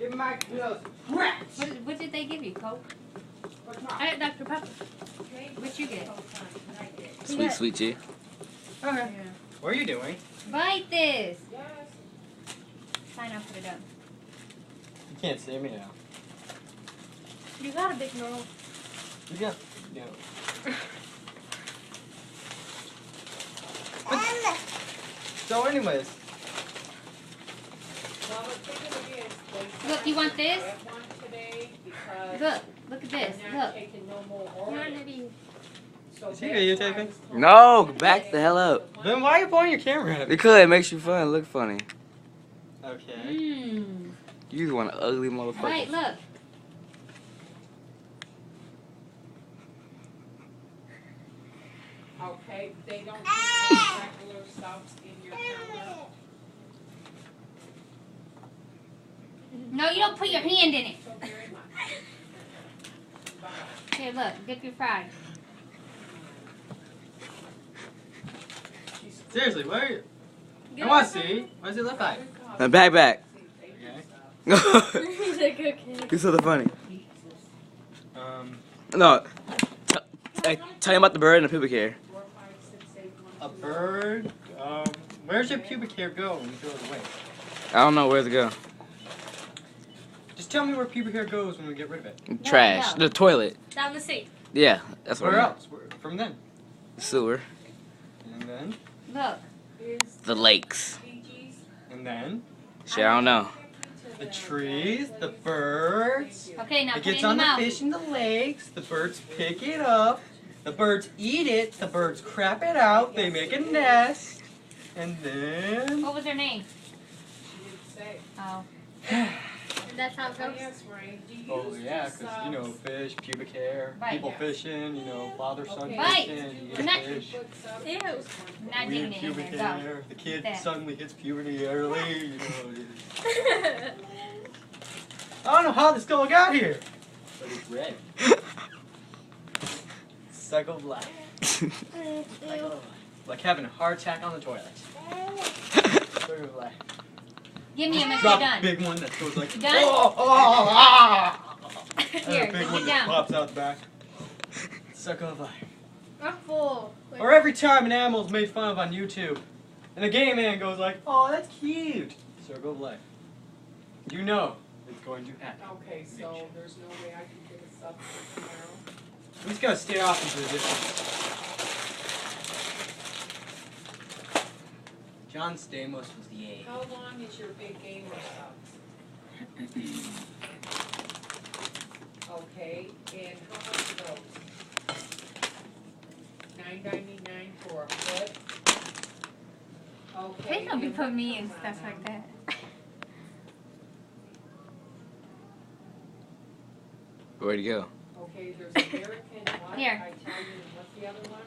Give my pills. Crap! What did they give you, Coke? I got Dr. Pepper. What'd you get? Sweet, sweet tea. Okay. Yeah. What are you doing? Bite this. Yes. Fine, I'll put it up. You can't see me now. You got a big nose. You got. No. So, anyways. Look, you want this? Look at this. Look. Is he videotaping? No, back the hell up. Then why are you pointing your camera at me? Because it makes you fun, look funny. Okay. Mmm. You want an ugly motherfucker. Right, look. Okay, they don't keep any regular stuff in your counter. No, you don't put your hand in it. So very much. Here, look. Dip your fries. Seriously, what are you? I want to see. What does it look like? Back. Okay. He's a good kid. Do something funny. Um, No. Hey, tell me about the bird and the pubic hair. a bird. Where's your pubic hair go when you throw it away? I don't know where to go. Just tell me where pubic hair goes when we get rid of it. Trash. no. The toilet. Down the sink. Yeah, that's what Where I mean. else? From then? Sewer. And then? Look. The lakes. And then? Shit, I don't know. The trees, the birds. Okay, now It put it gets in on your the mouth. fish in the lakes. The birds pick it up. The birds eat it. The birds crap it out. They make a nest. And then... What was her name? She didn't say. Oh. And that's how it goes? Yes, Ray. Do you Oh use yeah, the because you know, subs? fish, pubic hair, Right. people fishing, you know, father son Okay. Right. fishing, you I'm get not- fish. Put subs Ew. in this I'm one. not Weird digging it in pubic there. hair. The kid There. suddenly hits puberty early. You know, I don't know how this girl got here, but it's red. Cycle of life. Cycle of life. Like having a heart attack on the toilet. Cycle of life. Give me him if you're Drop a done. big one that goes like. You done? Oh, oh, ah! Here, And a big put one it that down. pops out the back. Cycle of life. I'm full. Or every time an animal's made fun of on YouTube, and a gay man goes like, "Oh, that's cute." Circle of life. You know it's going to happen. Okay, so there's no way I can get a sub for tomorrow. We just gotta stay off into the distance. John Stamos was the A. How long is your big gamer subs? Okay, and how much are those? $9.99 for a foot. Okay. Please don't be and putting what me in comes stuff on like them? that. Where'd he go? Okay, there's American what? Here. Italian, what's the other one?